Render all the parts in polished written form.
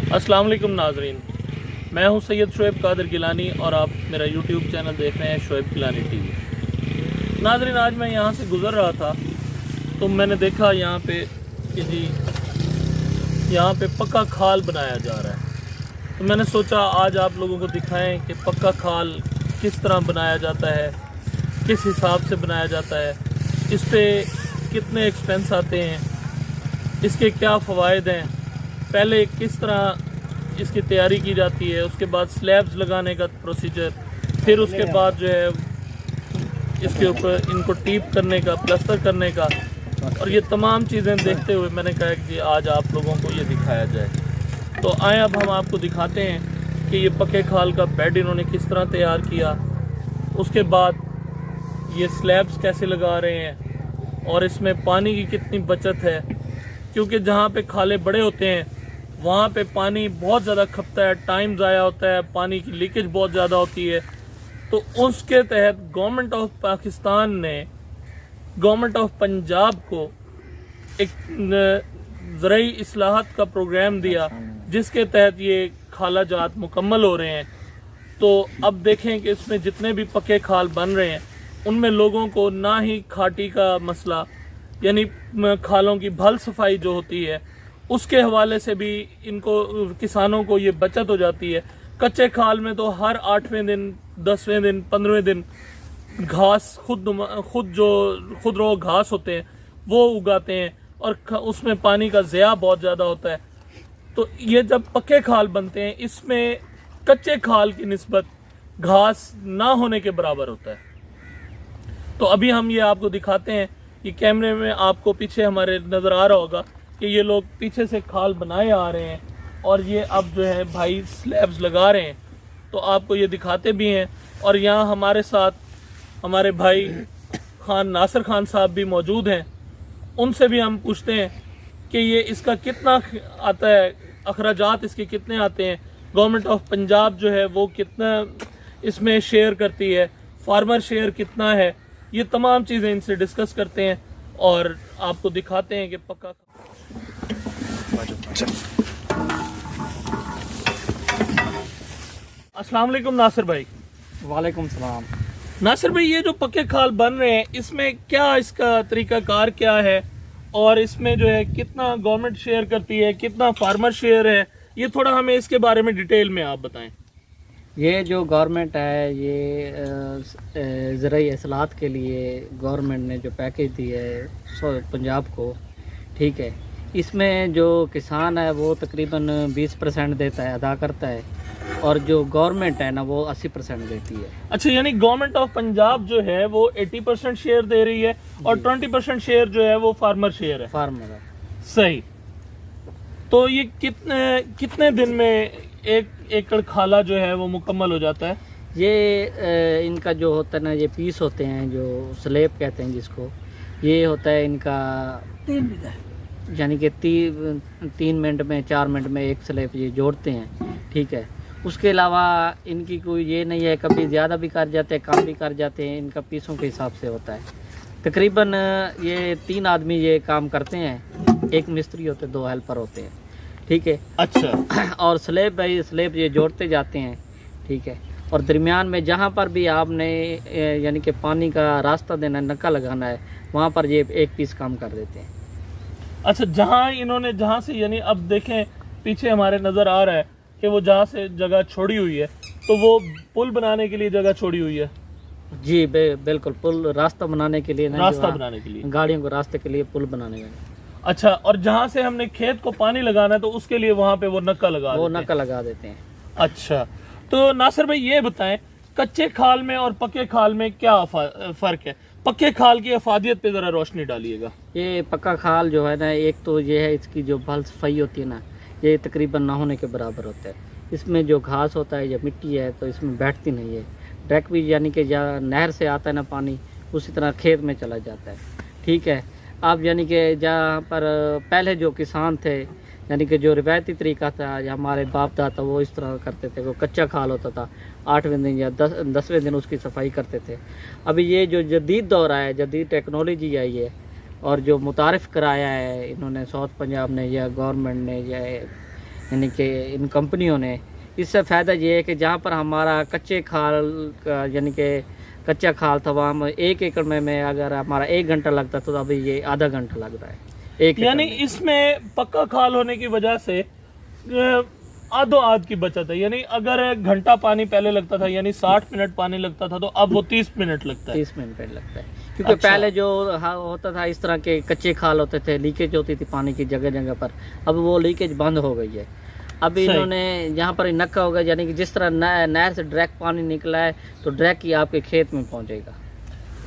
अस्सलाम वालेकुम नाजरीन, मैं हूं सैयद शोएब कादिर गिलानी और आप मेरा यूट्यूब चैनल देख रहे हैं शोएब गिलानी टीवी। नाजरीन, आज मैं यहां से गुज़र रहा था तो मैंने देखा यहां पे कि जी यहां पे पक्का खाल बनाया जा रहा है। तो मैंने सोचा आज आप लोगों को दिखाएं कि पक्का खाल किस तरह बनाया जाता है, किस हिसाब से बनाया जाता है, इस पर कितने एक्सपेंस आते हैं, इसके क्या फ़वाइद हैं, पहले किस तरह इसकी तैयारी की जाती है, उसके बाद स्लैब्स लगाने का प्रोसीजर, फिर उसके बाद जो है इसके ऊपर इनको टीप करने का, प्लास्टर करने का, और ये तमाम चीज़ें देखते हुए मैंने कहा कि आज आप लोगों को ये दिखाया जाए। तो आए अब हम आपको दिखाते हैं कि ये पक्के खाल का बेड इन्होंने किस तरह तैयार किया, उसके बाद ये स्लैब्स कैसे लगा रहे हैं और इसमें पानी की कितनी बचत है, क्योंकि जहाँ पे खाले बड़े होते हैं वहाँ पे पानी बहुत ज़्यादा खपता है, टाइम ज़ाया होता है, पानी की लीकेज बहुत ज़्यादा होती है। तो उसके तहत गवर्नमेंट ऑफ पाकिस्तान ने गवर्नमेंट ऑफ पंजाब को एक ज़राई इस्लाहत का प्रोग्राम दिया जिसके तहत ये खाला जात मुकम्मल हो रहे हैं। तो अब देखें कि इसमें जितने भी पक्के खाल बन रहे हैं उनमें लोगों को ना ही खाटी का मसला, यानी खालों की भल सफाई जो होती है उसके हवाले से भी इनको, किसानों को ये बचत हो जाती है। कच्चे खाल में तो हर 8वें दिन, 10वें दिन, 15वें दिन घास खुद रो घास होते हैं वो उगाते हैं और उसमें पानी का ज़या बहुत ज़्यादा होता है। तो ये जब पक्के खाल बनते हैं इसमें कच्चे खाल की निस्बत घास ना होने के बराबर होता है। तो अभी हम ये आपको दिखाते हैं, ये कैमरे में आपको पीछे हमारे नज़र आ रहा होगा कि ये लोग पीछे से खाल बनाए आ रहे हैं और ये अब जो है भाई स्लैब्स लगा रहे हैं। तो आपको ये दिखाते भी हैं। और यहाँ हमारे साथ हमारे भाई नासिर खान साहब भी मौजूद हैं, उनसे भी हम पूछते हैं कि ये इसका कितना आता है, अखराजात इसके कितने आते हैं, गवर्नमेंट ऑफ पंजाब जो है वो कितना इसमें शेयर करती है, फार्मर शेयर कितना है, ये तमाम चीज़ें इनसे डिस्कस करते हैं और आपको दिखाते हैं कि पक्का। अस्सलाम वालेकुम नासिर भाई। वालेकुम सलाम। नासिर भाई, ये जो पक्के खाल बन रहे हैं इसमें क्या इसका तरीकाकार क्या है और इसमें जो है कितना गवर्नमेंट शेयर करती है, कितना फार्मर शेयर है, ये थोड़ा हमें इसके बारे में डिटेल में आप बताएं। ये जो गवर्नमेंट है ये ज़राई इस्लाहत के लिए गवर्नमेंट ने जो पैकेज दी है पंजाब को, ठीक है, इसमें जो किसान है वो तकरीबन 20% देता है, अदा करता है, और जो गवर्नमेंट है ना वो 80% देती है। अच्छा, यानी गवर्नमेंट ऑफ पंजाब जो है वो 80% शेयर दे रही है और 20% शेयर जो है वो फार्मर शेयर है। फार्मर है, सही। तो ये कितने दिन में एक एकड़ खाला जो है वो मुकम्मल हो जाता है? ये इनका जो होता है ना, ये पीस होते हैं जो स्लेब कहते हैं जिसको, ये होता है इनका 3 बीघा, यानी कि 3 मिनट में 4 मिनट में एक स्लेब ये जोड़ते हैं, ठीक है। उसके अलावा इनकी कोई ये नहीं है, कभी ज़्यादा भी कर जाते हैं, कम भी कर जाते हैं, इनका पीसों के हिसाब से होता है। तकरीबन ये 3 आदमी ये काम करते हैं, एक मिस्त्री होते, 2 हेल्पर होते हैं, ठीक है। अच्छा। और स्लेब बाई स्लेब ये जोड़ते जाते हैं, ठीक है। और दरमियान में जहाँ पर भी आपने यानी कि पानी का रास्ता देना है, नक्का लगाना है, वहाँ पर ये एक पीस काम कर देते हैं। अच्छा, जहाँ से यानी अब देखें पीछे हमारे नज़र आ रहा है कि वो जहाँ से जगह छोड़ी हुई है तो वो पुल बनाने के लिए जगह छोड़ी हुई है। जी बिल्कुल, पुल रास्ता बनाने के लिए, रास्ता बनाने के लिए, गाड़ियों को रास्ते के लिए पुल बनाने का। अच्छा, और जहाँ से हमने खेत को पानी लगाना है तो उसके लिए वहाँ पे वो नक्का लगा देते हैं। अच्छा, तो नासिर भाई ये बताएं, कच्चे खाल में और पक्के खाल में क्या फ़र्क है? पक्के खाल की अफादियत पे ज़रा रोशनी डालिएगा। ये पक्का खाल जो है ना, एक तो ये है इसकी जो भल सफाई होती है ना, ये तकरीबन ना होने के बराबर होता है। इसमें जो घास होता है या मिट्टी है तो इसमें बैठती नहीं है, डायरेक्ट भी यानी कि जहाँ नहर से आता है ना पानी, उसी तरह खेत में चला जाता है, ठीक है। आप यानी कि जहाँ पर पहले जो किसान थे, यानी कि जो रिवायती तरीका था, हमारे बाप दादा वो इस तरह करते थे, वो कच्चा खाल होता था, 8वें दिन या 10वें दिन उसकी सफाई करते थे। अभी ये जो जदीद दौर आया, जदीद टेक्नोलॉजी आई है और जो मुतारिफ़ कराया है इन्होंने साउथ पंजाब ने या गवर्नमेंट ने या यानी कि इन कंपनियों ने। इससे फ़ायदा ये है कि जहाँ पर हमारा कच्चे खाल यानी कि कच्चा खाल था वहाँ हम 1 एकड़ में अगर हमारा 1 घंटा लगता तो अभी ये आधा घंटा लग रहा है एक यानी एकड़ में। इसमें पक्का खाल होने की वजह से आधो आध की बचत है। यानी अगर 1 घंटा पानी पहले लगता था, यानी 60 मिनट पानी लगता था, तो अब वो 30 मिनट लगता है। 30 मिनट लगता है, क्योंकि अच्छा। पहले जो होता था इस तरह के कच्चे खाल होते थे, लीकेज होती थी पानी की जगह जगह पर। अब वो लीकेज बंद हो गई है। अब सही। इन्होंने यहाँ पर नक्का होगा, यानी कि जिस तरह नहर से डायरेक्ट पानी निकला है तो डायरेक्ट ही आपके खेत में पहुँचेगा।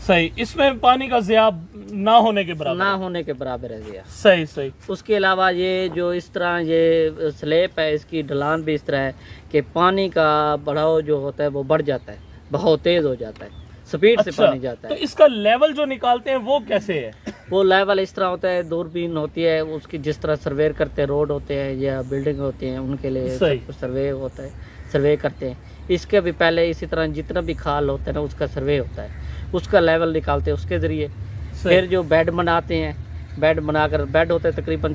सही, इसमें पानी का ज़िया ना होने के बराबर ना है। होने के बराबर है भैया। सही सही। उसके अलावा ये जो इस तरह ये स्लेप है, इसकी ढलान भी इस तरह है कि पानी का बढ़ाव जो होता है वो बढ़ जाता है, बहुत तेज हो जाता है, स्पीड से अच्छा, पानी जाता तो है। इसका लेवल जो निकालते हैं वो कैसे है? वो लेवल इस तरह होता है, दूरबीन होती है उसकी, जिस तरह सर्वे करते हैं, रोड होते हैं या बिल्डिंग होती हैं उनके लिए सही। सब कुछ सर्वे होता है, सर्वे करते हैं। इसके भी पहले इसी तरह जितना भी खाल होता है ना उसका सर्वे होता है, उसका लेवल निकालते हैं उसके ज़रिए। फिर जो बेड बनाते हैं, बेड बनाकर, बेड होता है तकरीबन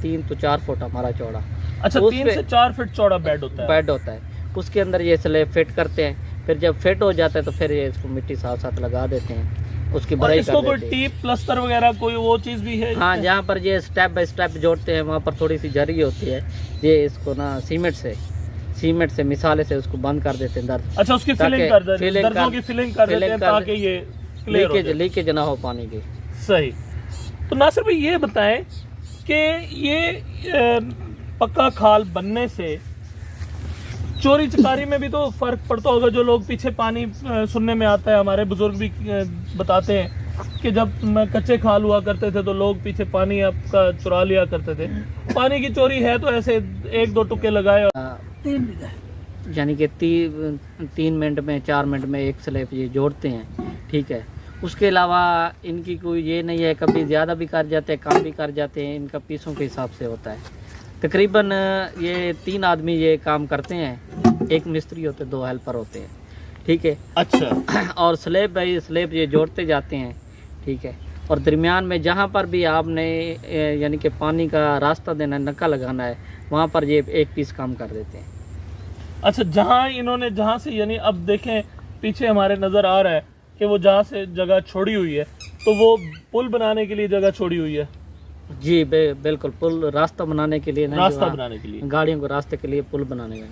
3 to 4 फुट हमारा चौड़ा। अच्छा, उस 3 पे- से 4 फीट चौड़ा बेड होता है। बेड होता है, उसके अंदर ये स्लेब फिट करते हैं। फिर जब फिट हो जाता है तो फिर ये इसको मिट्टी साथ साथ लगा देते हैं, उसकी और भराई इसको कर कोई देते हैं। टीप प्लस्तर वगैरह कोई वो चीज़ भी है? हाँ, जहाँ पर ये स्टेप बाय स्टेप जोड़ते हैं वहाँ पर थोड़ी सी जरी होती है, ये इसको ना सीमेंट से मिसाले से उसको बंद कर देते हैं दर्द। अच्छा, उसकी ताकि फिलिंग कर देते हैं, फिलिंग दर्जों कर- की फिलिंग कर देते हैं फिलिंग कर ताकि ये क्लियर हो जाए। लीकेज ना हो पानी की। सही। तो नासिर भाई ये बताएं कि ये पक्का खाल बनने से चोरी चकारी में भी तो फर्क पड़ता होगा। जो लोग पीछे पानी सुनने में आता है, हमारे बुजुर्ग भी बताते हैं कि जब कच्चे खाल हुआ करते थे तो लोग पीछे पानी आपका चुरा लिया करते थे। पानी की चोरी है तो ऐसे 1-2 टुक्के लगाए और 3 बीघा, यानी कि 3 मिनट में 4 मिनट में एक स्लेब ये जोड़ते हैं, ठीक है। उसके अलावा इनकी कोई ये नहीं है, कभी ज़्यादा भी कर जाते हैं, कम भी कर जाते हैं, इनका पीसों के हिसाब से होता है। तकरीबन ये 3 आदमी ये काम करते हैं, एक मिस्त्री होते हैं, 2 हेल्पर होते हैं, ठीक है। अच्छा, और स्लेब बाई स्लेब ये जोड़ते जाते हैं, ठीक है। और दरमियान में जहाँ पर भी आपने यानी कि पानी का रास्ता देना है, नक्का लगाना है, वहाँ पर ये एक पीस काम कर देते हैं। अच्छा, जहाँ से यानी अब देखें पीछे हमारे नज़र आ रहा है कि वो जहाँ से जगह छोड़ी हुई है तो वो पुल बनाने के लिए जगह छोड़ी हुई है। जी बिल्कुल, पुल रास्ता बनाने के लिए ना, रास्ता जो बनाने के लिए। गाड़ियों को रास्ते के लिए पुल बनाने का,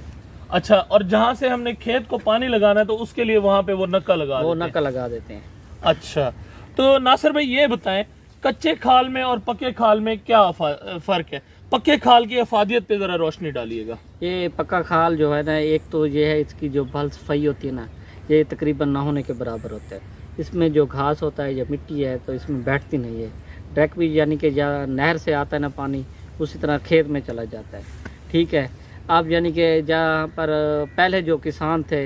अच्छा, और जहाँ से हमने खेत को पानी लगाना है तो उसके लिए वहाँ पे वो नक्का लगा वो देते हैं। नक्का लगा देते हैं। अच्छा, तो नासिर भाई ये बताएं कच्चे खाल में और पक्के खाल में क्या फर्क है? पक्के खाल की अफादियत पे जरा रोशनी डालिएगा। ये पक्का खाल जो है ना, एक तो ये है इसकी जो भल सफाई होती है ना, ये तकरीबन ना होने के बराबर होता है। इसमें जो घास होता है या मिट्टी है तो इसमें बैठती नहीं है। डायरेक्ट भी यानी कि जहाँ नहर से आता है ना पानी, उसी तरह खेत में चला जाता है, ठीक है। अब यानी कि जहाँ पर पहले जो किसान थे,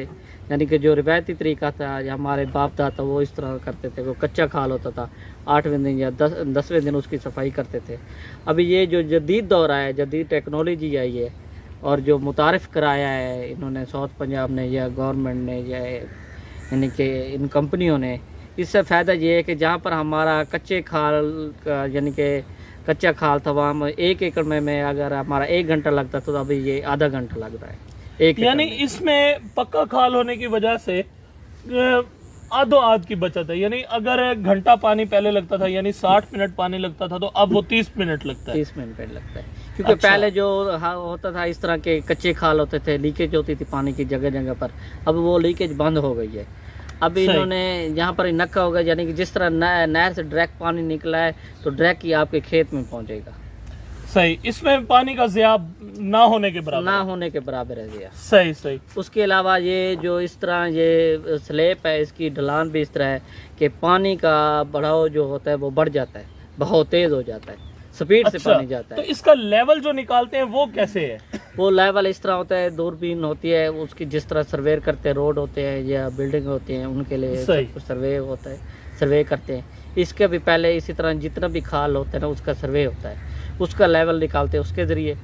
यानी कि जो रिवायती तरीका था, या हमारे बाप दादा वो इस तरह करते थे, वो कच्चा खाल होता था, 8वें दिन या 10वें दिन उसकी सफाई करते थे। अभी ये जो जदीद दौर आया है, जदीद टेक्नोलॉजी आई है, और जो मुतारिफ़ कराया है इन्होंने साउथ पंजाब ने या गवर्नमेंट ने या यानी कि इन कंपनियों ने, इससे फ़ायदा ये है कि जहाँ पर हमारा कच्चे खाल यानी कि कच्चा खाल था वहाँ हम 1 एकड़ में अगर हमारा 1 घंटा लगता तो अभी ये आधा घंटा लग रहा है एक यानी एकड़ में। इसमें पक्का खाल होने की वजह से आधो आध की बचत है। यानी अगर 1 घंटा पानी पहले लगता था, यानी 60 मिनट पानी लगता था, तो अब वो 30 मिनट लगता है। 30 मिनट लगता है, क्योंकि अच्छा। पहले जो होता था इस तरह के कच्चे खाल होते थे, लीकेज होती थी पानी की जगह जगह पर। अब वो लीकेज बंद हो गई है। अब सही। इन्होंने यहाँ पर नक्का होगा, यानी कि जिस तरह नहर से डायरेक्ट पानी निकला है तो डायरेक्ट ही आपके खेत में पहुँचेगा। सही, इसमें पानी का ज़िया ना होने के बराबर ना है। होने के बराबर है भैया। सही सही। उसके अलावा ये जो इस तरह ये स्लेब है, इसकी ढलान भी इस तरह है कि पानी का बढ़ाव जो होता है वो बढ़ जाता है, बहुत तेज हो जाता है, स्पीड से अच्छा, पानी जाता तो है। इसका लेवल जो निकालते हैं वो कैसे है? वो लेवल इस तरह होता है, दूरबीन होती है उसकी, जिस तरह सर्वे करते हैं, रोड होते हैं या बिल्डिंग होती हैं उनके लिए सही। सब कुछ सर्वे होता है, सर्वे करते हैं। इसके भी पहले इसी तरह जितना भी खाल होता है ना उसका सर्वे होता है, उसका लेवल निकालते हैं उसके ज़रिए।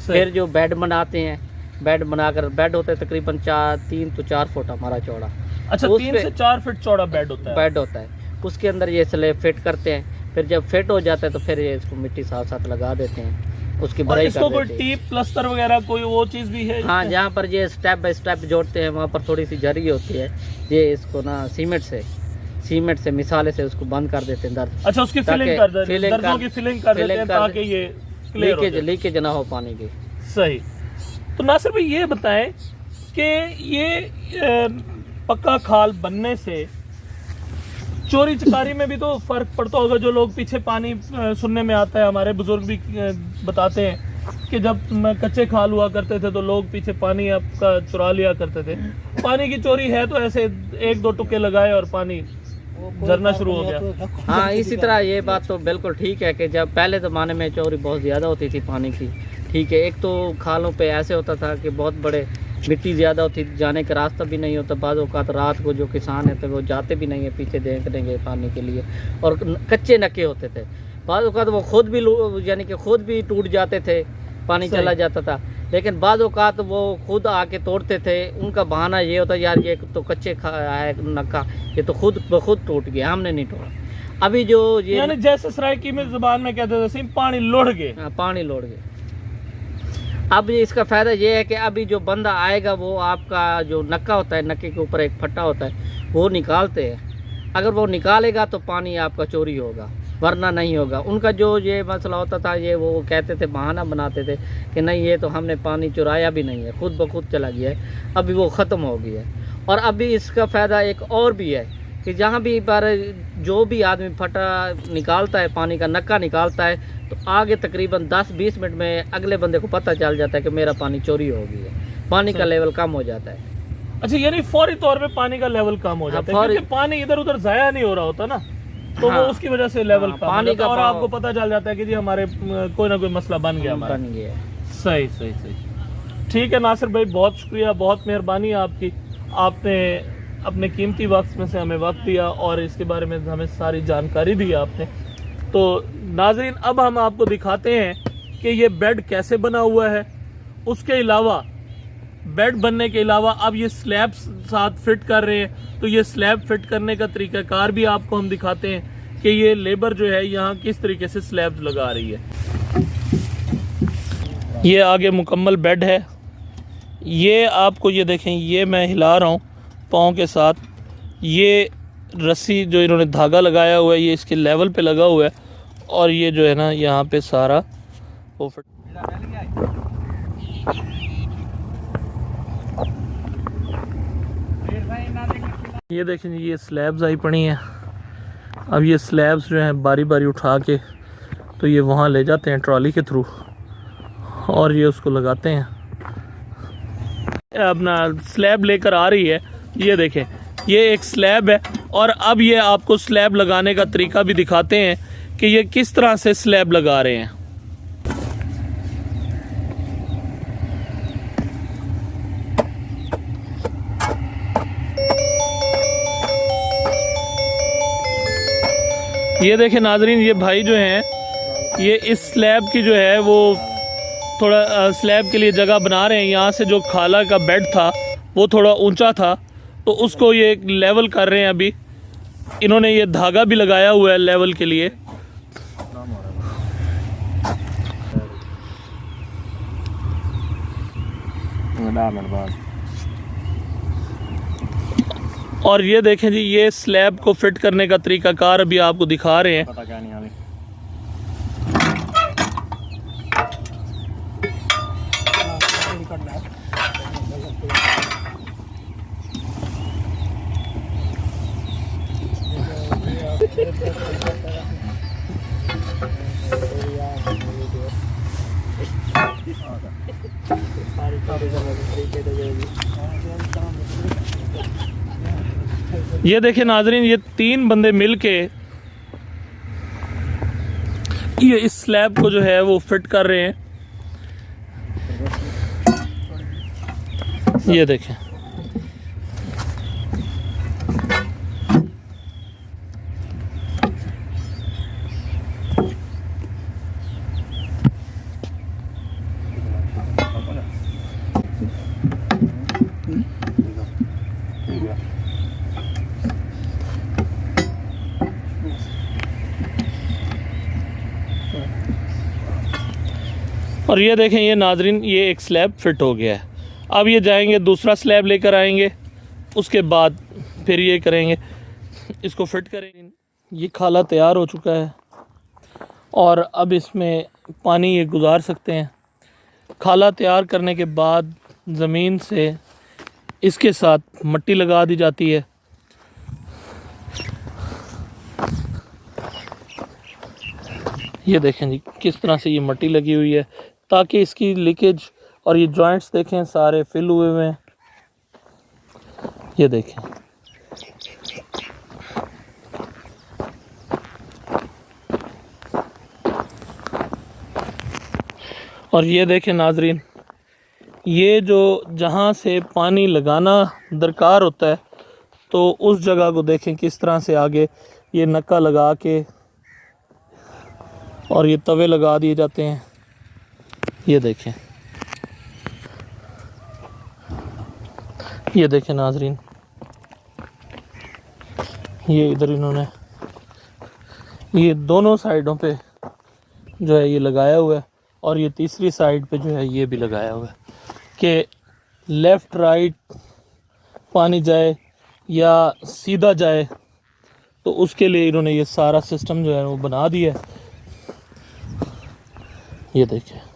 फिर जो बेड बनाते हैं, बेड बनाकर, बेड होता है तकरीबन 3 to 4 फुट हमारा चौड़ा। अच्छा, उस 3 पे- से 4 फीट चौड़ा बेड होता है। बेड होता है, उसके अंदर ये स्लेब फिट करते हैं। फिर जब फिट हो जाता है तो फिर ये इसको मिट्टी साथ साथ लगा देते हैं, उसकी और भराई इसको कर कोई देते हैं। टीप प्लस्तर वगैरह कोई वो चीज़ भी है? हाँ, इसमें? जहाँ पर ये स्टेप बाय स्टेप जोड़ते हैं वहाँ पर थोड़ी सी जरी होती है, ये इसको ना सीमेंट से मिसाले से उसको बंद कर देते हैं दर्द। अच्छा, उसकी ताकि फिलिंग कर देते हैं, फिलिंग दर्जों कर- की फिलिंग कर देते हैं फिलिंग कर ताकि ये क्लियर हो जाए। लीकेज ना हो पानी की। सही। तो नासिर भाई ये बताएं कि ये पक्का खाल बनने से चोरी चकारी में भी तो फर्क पड़ता होगा। जो लोग पीछे पानी सुनने में आता है, हमारे बुजुर्ग भी बताते हैं कि जब कच्चे खाल हुआ करते थे तो लोग पीछे पानी आपका चुरा लिया करते थे। पानी की चोरी है तो ऐसे एक दो टुक्के लगाए और पानी झरना शुरू हो गया। हाँ, इसी तरह ये बात तो बिल्कुल ठीक है कि जब पहले ज़माने में चोरी बहुत ज़्यादा होती थी पानी की, ठीक है। एक तो खालों पे ऐसे होता था कि बहुत बड़े मिट्टी ज़्यादा होती, जाने का रास्ता भी नहीं होता। बाज़ औक़ात रात को जो किसान है तो वो जाते भी नहीं है पीछे देखने के पानी के लिए, और कच्चे नक्के होते थे। बाज़ औक़ात वो खुद भी यानी कि खुद भी टूट जाते थे, पानी चला जाता था। लेकिन बाज़ औक़ात वो खुद आके तोड़ते थे। उनका बहाना ये होता यार ये तो कच्चे है नक्का, ये तो खुद ब खुद टूट गया, हमने नहीं तोड़ा। अभी जो ये यानी जैसे सराइकी में ज़बान में कहते थे पानी लौट गए। पानी लौट गए। अब इसका फ़ायदा ये है कि अभी जो बंदा आएगा वो आपका जो नक्का होता है, नक्के के ऊपर एक फट्टा होता है, वो निकालते हैं। अगर वो निकालेगा तो पानी आपका चोरी होगा, वरना नहीं होगा। उनका जो ये मसला होता था, ये वो कहते थे, बहाना बनाते थे कि नहीं ये तो हमने पानी चुराया भी नहीं है, खुद ब खुद चला गया है। अभी वो ख़त्म हो गया है। और अभी इसका फ़ायदा एक और भी है कि जहाँ भी बार जो भी आदमी फटा निकालता है, पानी का नक्का निकालता है, तो आगे तकरीबन 10-20 मिनट में अगले बंदे को पता चल जाता है कि मेरा पानी चोरी हो गई है। पानी का लेवल कम हो जाता है। अच्छा, यानी फौरी तौर पे पानी का लेवल कम हो जाता है, क्योंकि पानी इधर उधर जाया नहीं हो रहा होता ना, तो वो उसकी वजह से लेवल कम पानी हो जाता का है और आपको पता चल जाता है कि जी हमारे कोई ना कोई मसला बन गया हमारा। बन गया। सही सही सही। ठीक है नासिर भाई, बहुत शुक्रिया, बहुत मेहरबानी आपकी। आपने अपने कीमती वक्त में से हमें वक्त दिया और इसके बारे में हमें सारी जानकारी दी आपने। तो नाज़रीन, अब हम आपको दिखाते हैं कि ये बेड कैसे बना हुआ है। उसके अलावा बेड बनने के अलावा अब ये स्लैब साथ फिट कर रहे हैं, तो ये स्लैब फिट करने का तरीक़ाकार भी आपको हम दिखाते हैं कि ये लेबर जो है यहाँ किस तरीके से स्लैब लगा रही है। ये आगे मुकम्मल बेड है। ये आपको ये देखें, ये मैं हिला रहा हूँ पाँव के साथ। ये रस्सी जो इन्होंने धागा लगाया हुआ है ये इसके लेवल पे लगा हुआ है, और ये जो है ना यहाँ पे सारा वो फिट। ये देखें जी, ये स्लैब्स आई पड़ी हैं। अब ये स्लैब्स जो हैं बारी बारी उठा के तो ये वहाँ ले जाते हैं ट्रॉली के थ्रू, और ये उसको लगाते हैं। अपना स्लैब लेकर आ रही है, ये देखें, ये एक स्लैब है। और अब ये आपको स्लैब लगाने का तरीका भी दिखाते हैं कि ये किस तरह से स्लैब लगा रहे हैं। ये देखें नाजरीन, ये भाई जो हैं ये इस स्लैब की जो है वो थोड़ा स्लैब के लिए जगह बना रहे हैं। यहाँ से जो खाला का बेड था वो थोड़ा ऊंचा था, तो उसको ये लेवल कर रहे हैं। अभी इन्होंने ये धागा भी लगाया हुआ है लेवल के लिए। और ये देखें जी, ये स्लैब को फिट करने का तरीकाकार अभी आपको दिखा रहे हैं। पता क्या नहीं आने। ये देखें नाजरीन, ये 3 बंदे मिलके ये इस स्लैब को जो है वो फिट कर रहे हैं। ये देखें, और ये देखें, ये नाजरीन, ये एक स्लैब फिट हो गया है। अब ये जाएंगे दूसरा स्लैब लेकर आएंगे, उसके बाद फिर ये करेंगे, इसको फिट करेंगे। ये खाला तैयार हो चुका है और अब इसमें पानी ये गुजार सकते हैं। खाला तैयार करने के बाद ज़मीन से इसके साथ मिट्टी लगा दी जाती है। ये देखें जी किस तरह से ये मिट्टी लगी हुई है, ताकि इसकी लीकेज, और ये जॉइंट्स देखें सारे फिल हुए हुए हैं। ये देखें, और ये देखें नाजरीन, ये जो जहाँ से पानी लगाना दरकार होता है, तो उस जगह को देखें किस तरह से आगे ये नक्का लगा के और ये तवे लगा दिए जाते हैं। ये देखें, ये देखें नाजरीन, ये इधर इन्होंने ये दोनों साइडों पे जो है ये लगाया हुआ है, और ये तीसरी साइड पे जो है ये भी लगाया हुआ है कि लेफ़्ट राइट पानी जाए या सीधा जाए, तो उसके लिए इन्होंने ये सारा सिस्टम जो है वो बना दिया है। ये देखें।